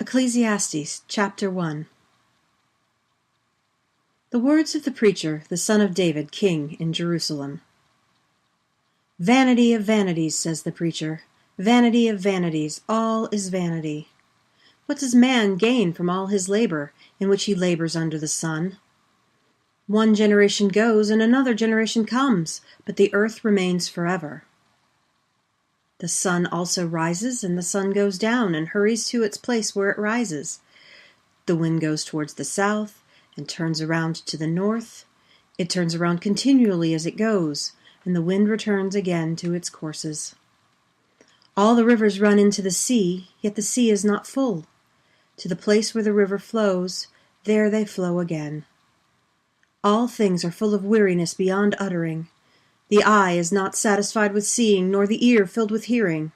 Ecclesiastes, chapter 1. The words of the preacher, the son of David, king in Jerusalem. Vanity of vanities, says the preacher, vanity of vanities, all is vanity. What does man gain from all his labor, in which he labors under the sun? One generation goes, and another generation comes, but the earth remains forever. The sun also rises, and the sun goes down, and hurries to its place where it rises. The wind goes towards the south, and turns around to the north. It turns around continually as it goes, and the wind returns again to its courses. All the rivers run into the sea, yet the sea is not full. To the place where the river flows, there they flow again. All things are full of weariness beyond uttering. The eye is not satisfied with seeing, nor the ear filled with hearing.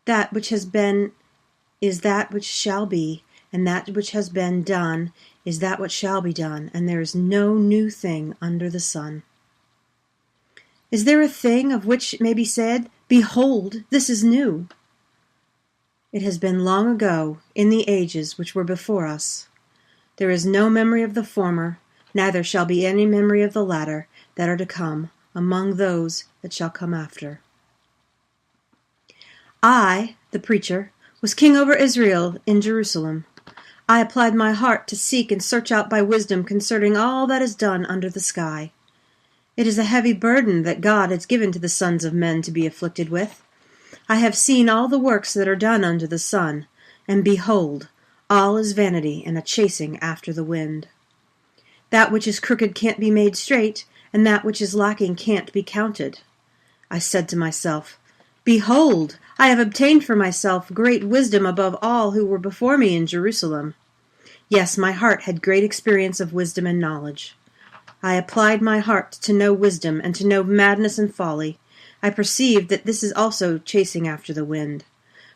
That which has been is that which shall be, and that which has been done is that which shall be done, and there is no new thing under the sun. Is there a thing of which it may be said, "Behold, this is new"? It has been long ago, in the ages which were before us. There is no memory of the former, neither shall be any memory of the latter that are to come, among those that shall come after. I, the preacher, was king over Israel in Jerusalem. I applied my heart to seek and search out by wisdom concerning all that is done under the sky. It is a heavy burden that God has given to the sons of men to be afflicted with. I have seen all the works that are done under the sun, and behold, all is vanity and a chasing after the wind. That which is crooked can't be made straight, and that which is lacking can't be counted. I said to myself, "Behold, I have obtained for myself great wisdom above all who were before me in Jerusalem." Yes, my heart had great experience of wisdom and knowledge. I applied my heart to know wisdom and to know madness and folly. I perceived that this is also chasing after the wind.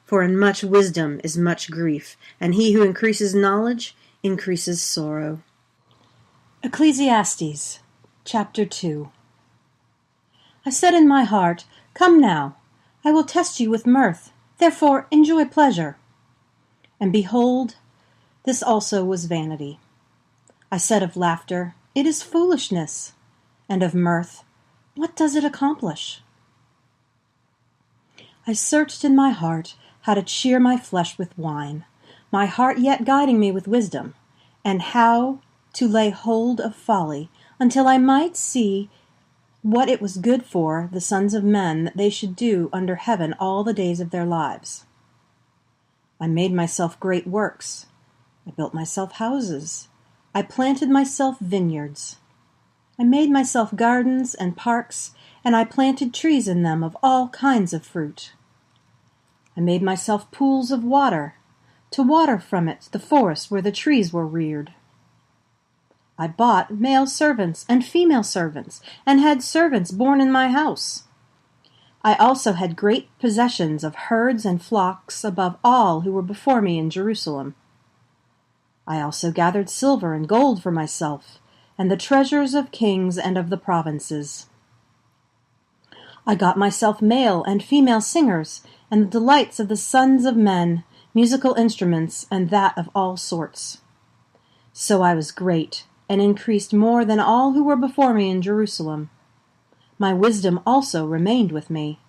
For in much wisdom is much grief, and he who increases knowledge increases sorrow. Ecclesiastes, chapter 2. I said in my heart, "Come now, I will test you with mirth, therefore enjoy pleasure." And behold, this also was vanity. I said of laughter, "It is foolishness," and of mirth, "What does it accomplish?" I searched in my heart how to cheer my flesh with wine, my heart yet guiding me with wisdom, and how to lay hold of folly, until I might see what it was good for the sons of men that they should do under heaven all the days of their lives. I made myself great works. I built myself houses. I planted myself vineyards. I made myself gardens and parks, and I planted trees in them of all kinds of fruit. I made myself pools of water, to water from it the forest where the trees were reared. I bought male servants and female servants, and had servants born in my house. I also had great possessions of herds and flocks above all who were before me in Jerusalem. I also gathered silver and gold for myself, and the treasures of kings and of the provinces. I got myself male and female singers, and the delights of the sons of men, musical instruments, and that of all sorts. So I was great, and increased more than all who were before me in Jerusalem. My wisdom also remained with me.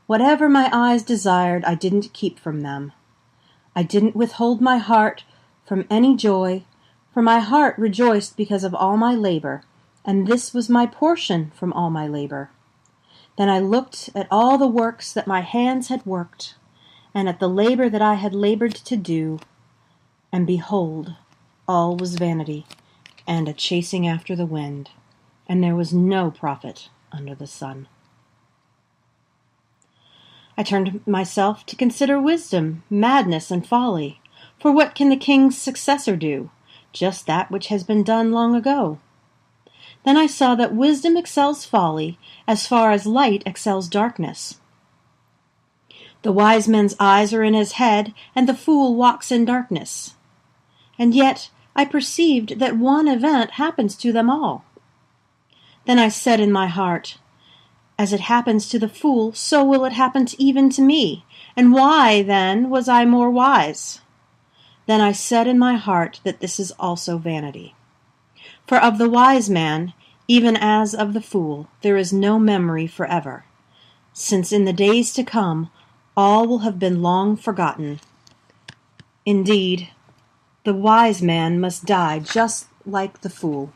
Whatever my eyes desired, I didn't keep from them. I didn't withhold my heart from any joy, for my heart rejoiced because of all my labor, and this was my portion from all my labor. Then I looked at all the works that my hands had worked, and at the labor that I had labored to do, and behold, all was vanity, and a chasing after the wind, and there was no profit under the sun. I turned myself to consider wisdom, madness, and folly. For what can the king's successor do? Just that which has been done long ago. Then I saw that wisdom excels folly as far as light excels darkness. The wise man's eyes are in his head, and the fool walks in darkness. And yet I perceived that one event happens to them all. Then I said in my heart, "As it happens to the fool, so will it happen even to me. And why, then, was I more wise?" Then I said in my heart that this is also vanity. For of the wise man, even as of the fool, there is no memory forever, since in the days to come all will have been long forgotten. Indeed, the wise man must die just like the fool.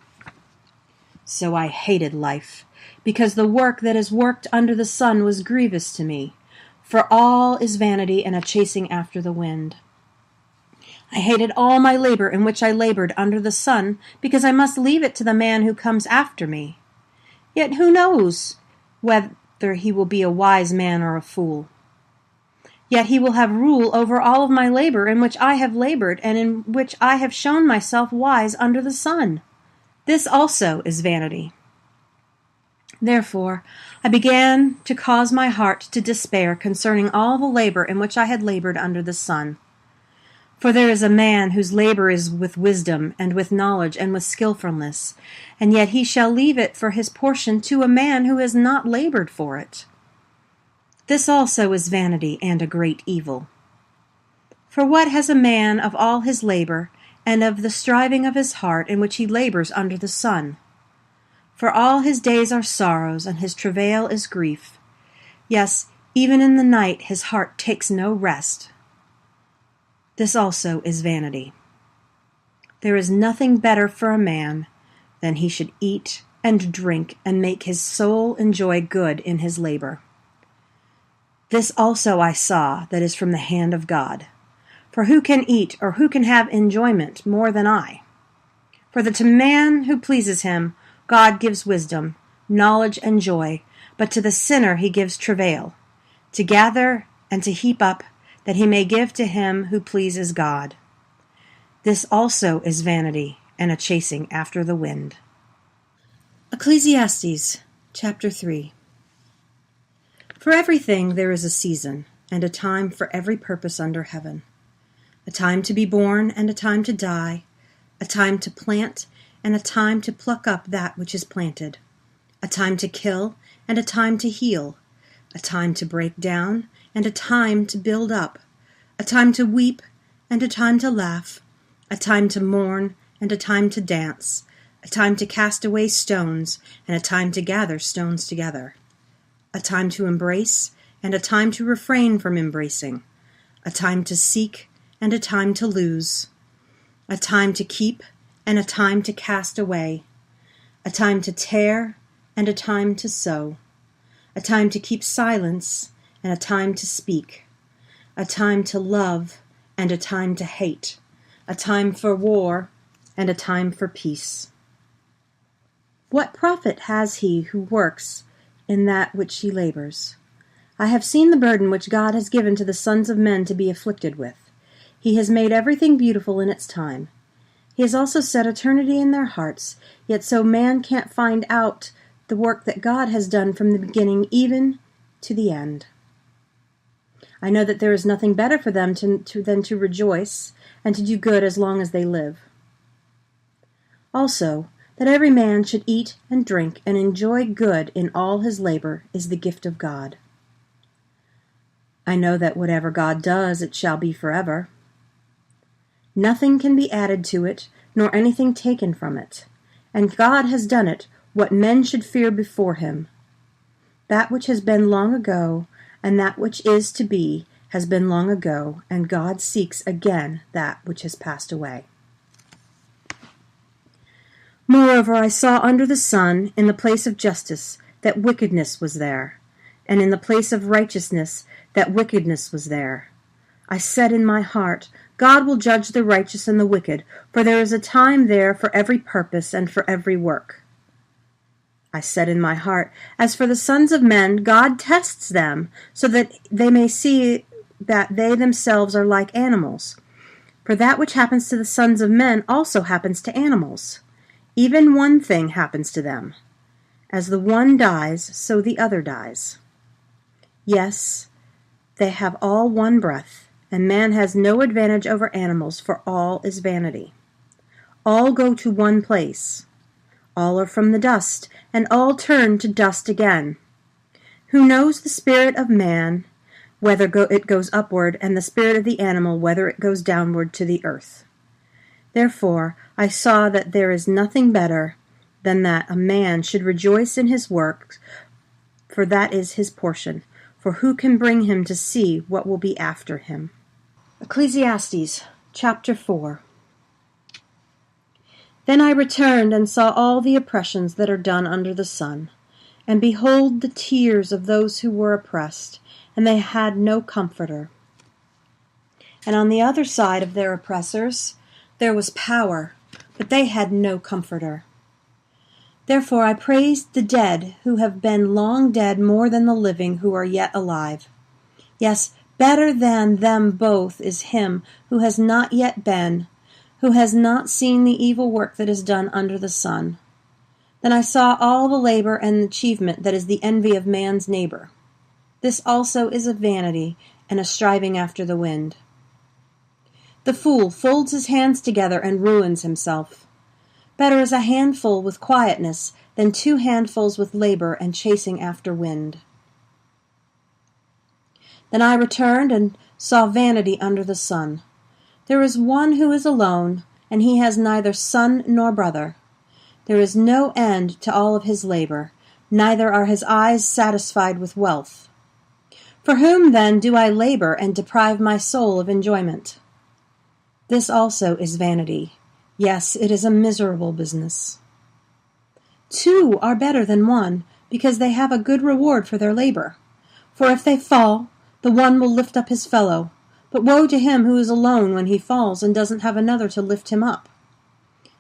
So I hated life, because the work that is worked under the sun was grievous to me, for all is vanity and a chasing after the wind. I hated all my labor in which I labored under the sun, because I must leave it to the man who comes after me. Yet who knows whether he will be a wise man or a fool? Yet he will have rule over all of my labor in which I have labored, and in which I have shown myself wise under the sun. This also is vanity. Therefore I began to cause my heart to despair concerning all the labor in which I had labored under the sun. For there is a man whose labor is with wisdom, and with knowledge, and with skillfulness, and yet he shall leave it for his portion to a man who has not labored for it. This also is vanity and a great evil. For what has a man of all his labor, and of the striving of his heart in which he labors under the sun? For all his days are sorrows, and his travail is grief. Yes, even in the night his heart takes no rest. This also is vanity. There is nothing better for a man than he should eat and drink and make his soul enjoy good in his labor. This also I saw that is from the hand of God. For who can eat or who can have enjoyment more than I? For to man who pleases him, God gives wisdom, knowledge, and joy, but to the sinner he gives travail, to gather and to heap up, that he may give to him who pleases God. This also is vanity and a chasing after the wind. Ecclesiastes chapter 3. For everything there is a season, and a time for every purpose under heaven. A time to be born and a time to die, a time to plant and a time to pluck up that which is planted, a time to kill and a time to heal, a time to break down and a time to build up, a time to weep and a time to laugh, a time to mourn and a time to dance, a time to cast away stones and a time to gather stones together, a time to embrace and a time to refrain from embracing, a time to seek and a time to lose, a time to keep and a time to cast away, a time to tear and a time to sow, a time to keep silence and a time to speak, a time to love and a time to hate, a time for war and a time for peace. What profit has he who works in that which he labors? I have seen the burden which God has given to the sons of men to be afflicted with. He has made everything beautiful in its time. He has also set eternity in their hearts, yet so man can't find out the work that God has done from the beginning even to the end. I know that there is nothing better for them than to rejoice and to do good as long as they live. Also, that every man should eat and drink and enjoy good in all his labor is the gift of God. I know that whatever God does, it shall be forever. Nothing can be added to it, nor anything taken from it. And God has done it, what men should fear before him. That which has been long ago, and that which is to be, has been long ago, and God seeks again that which has passed away. Moreover, I saw under the sun, in the place of justice, that wickedness was there, and in the place of righteousness, that wickedness was there. I said in my heart, God will judge the righteous and the wicked, for there is a time there for every purpose and for every work. I said in my heart, as for the sons of men, God tests them, so that they may see that they themselves are like animals. For that which happens to the sons of men also happens to animals. Even one thing happens to them. As the one dies, so the other dies. Yes, they have all one breath, and man has no advantage over animals, for all is vanity. All go to one place. All are from the dust, and all turn to dust again. Who knows the spirit of man, whether it goes upward, and the spirit of the animal, whether it goes downward to the earth. Therefore I saw that there is nothing better than that a man should rejoice in his works, for that is his portion. For who can bring him to see what will be after him? Ecclesiastes chapter 4. Then I returned and saw all the oppressions that are done under the sun. And behold the tears of those who were oppressed, and they had no comforter. And on the other side of their oppressors there was power, but they had no comforter. Therefore I praised the dead who have been long dead more than the living who are yet alive. Yes, better than them both is him who has not yet been, who has not seen the evil work that is done under the sun. Then I saw all the labor and achievement that is the envy of man's neighbor. This also is a vanity and a striving after the wind. The fool folds his hands together and ruins himself. Better is a handful with quietness than 2 handfuls with labor and chasing after wind. Then I returned and saw vanity under the sun. There is one who is alone, and he has neither son nor brother. There is no end to all of his labor, neither are his eyes satisfied with wealth. For whom then do I labor and deprive my soul of enjoyment? This also is vanity. Yes, it is a miserable business. 2 are better than 1, because they have a good reward for their labor. For if they fall, the one will lift up his fellow. But woe to him who is alone when he falls and doesn't have another to lift him up.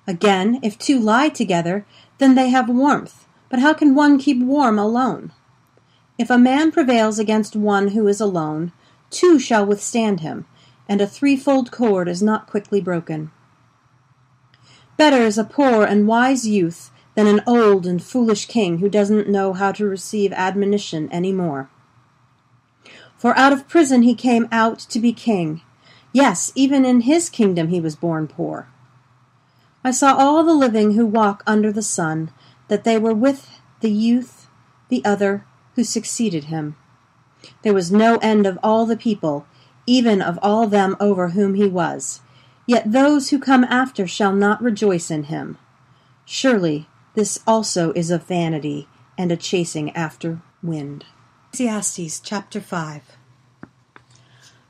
Again, if 2 lie together, then they have warmth. But how can one keep warm alone? If a man prevails against one who is alone, 2 shall withstand him, and a 3-fold cord is not quickly broken. Better is a poor and wise youth than an old and foolish king who doesn't know how to receive admonition any more. For out of prison he came out to be king. Yes, even in his kingdom he was born poor. I saw all the living who walk under the sun, that they were with the youth, the other, who succeeded him. There was no end of all the people, even of all them over whom he was. Yet those who come after shall not rejoice in him. Surely this also is of vanity and a chasing after wind. Ecclesiastes chapter 5.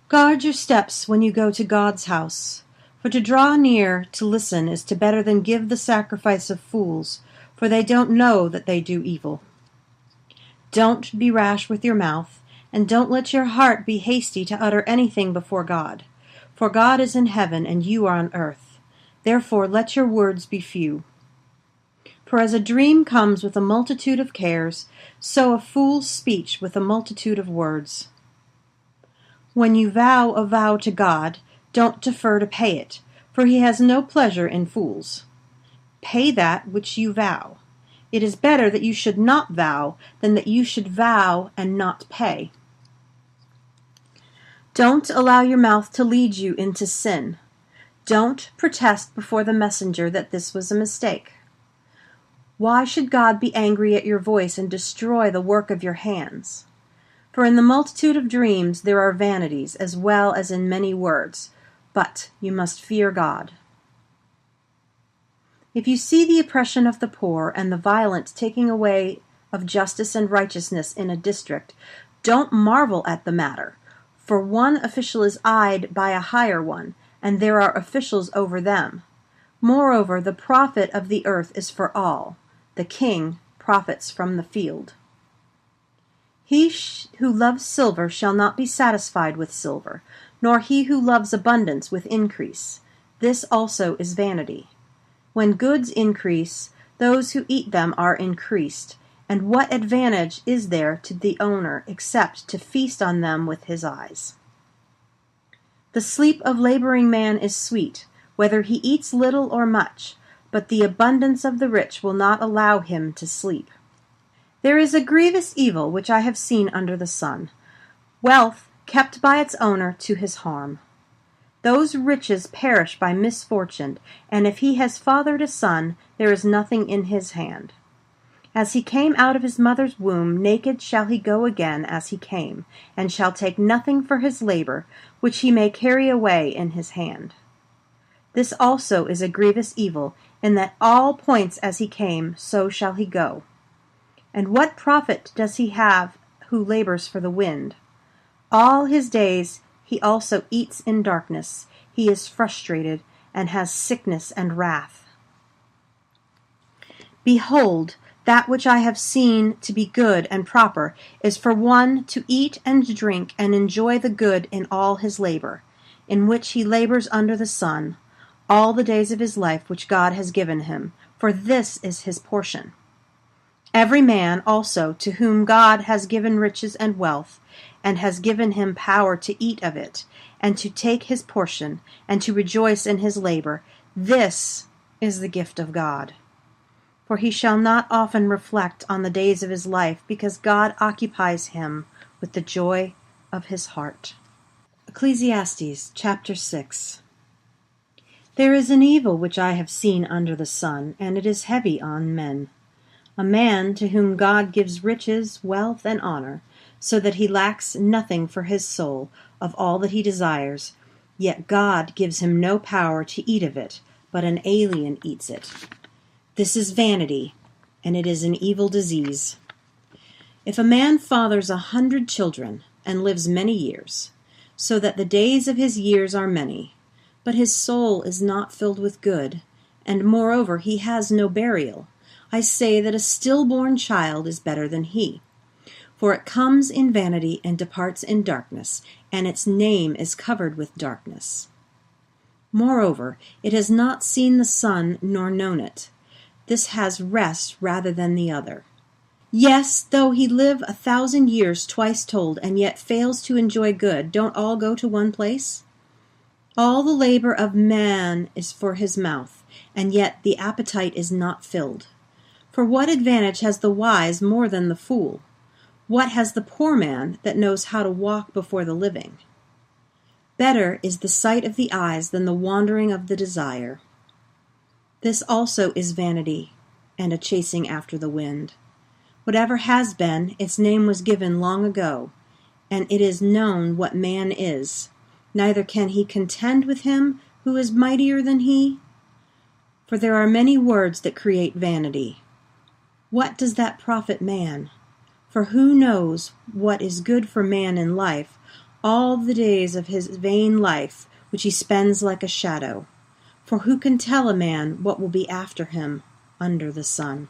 Guard your steps when you go to God's house, for to draw near to listen is to better than give the sacrifice of fools, for they don't know that they do evil. Don't be rash with your mouth, and don't let your heart be hasty to utter anything before God. For God is in heaven, and you are on earth. Therefore let your words be few. For as a dream comes with a multitude of cares, so a fool's speech with a multitude of words. When you vow a vow to God, don't defer to pay it, for he has no pleasure in fools. Pay that which you vow. It is better that you should not vow than that you should vow and not pay. Don't allow your mouth to lead you into sin. Don't protest before the messenger that this was a mistake. Why should God be angry at your voice and destroy the work of your hands? For in the multitude of dreams there are vanities, as well as in many words, but you must fear God. If you see the oppression of the poor and the violent taking away of justice and righteousness in a district, don't marvel at the matter. For one official is eyed by a higher one, and there are officials over them. Moreover, the profit of the earth is for all. The king profits from the field. He who loves silver shall not be satisfied with silver, nor he who loves abundance with increase. This also is vanity. When goods increase, those who eat them are increased. And what advantage is there to the owner except to feast on them with his eyes? The sleep of laboring man is sweet, whether he eats little or much, but the abundance of the rich will not allow him to sleep. There is a grievous evil which I have seen under the sun, wealth kept by its owner to his harm. Those riches perish by misfortune, and if he has fathered a son, there is nothing in his hand. As he came out of his mother's womb, naked shall he go again as he came, and shall take nothing for his labor, which he may carry away in his hand. This also is a grievous evil, in that all points as he came, so shall he go. And what profit does he have who labors for the wind? All his days he also eats in darkness. He is frustrated, and has sickness and wrath. Behold, that which I have seen to be good and proper is for one to eat and drink and enjoy the good in all his labor, in which he labors under the sun, all the days of his life which God has given him, for this is his portion. Every man also to whom God has given riches and wealth, and has given him power to eat of it, and to take his portion, and to rejoice in his labor, this is the gift of God. For he shall not often reflect on the days of his life, because God occupies him with the joy of his heart. Ecclesiastes chapter 6. There is an evil which I have seen under the sun, and it is heavy on men. A man to whom God gives riches, wealth, and honor, so that he lacks nothing for his soul of all that he desires, yet God gives him no power to eat of it, but an alien eats it. This is vanity, and it is an evil disease. If a man fathers 100 children, and lives many years, so that the days of his years are many, but his soul is not filled with good, and moreover he has no burial, I say that a stillborn child is better than he. For it comes in vanity and departs in darkness, and its name is covered with darkness. Moreover, it has not seen the sun nor known it. This has rest rather than the other. Yes, though he live 1,000 years twice told, and yet fails to enjoy good, don't all go to one place? All the labor of man is for his mouth, and yet the appetite is not filled. For what advantage has the wise more than the fool? What has the poor man that knows how to walk before the living? Better is the sight of the eyes than the wandering of the desire. This also is vanity, and a chasing after the wind. Whatever has been, its name was given long ago, and it is known what man is. Neither can he contend with him who is mightier than he. For there are many words that create vanity. What does that profit man? For who knows what is good for man in life, all the days of his vain life, which he spends like a shadow? For who can tell a man what will be after him under the sun?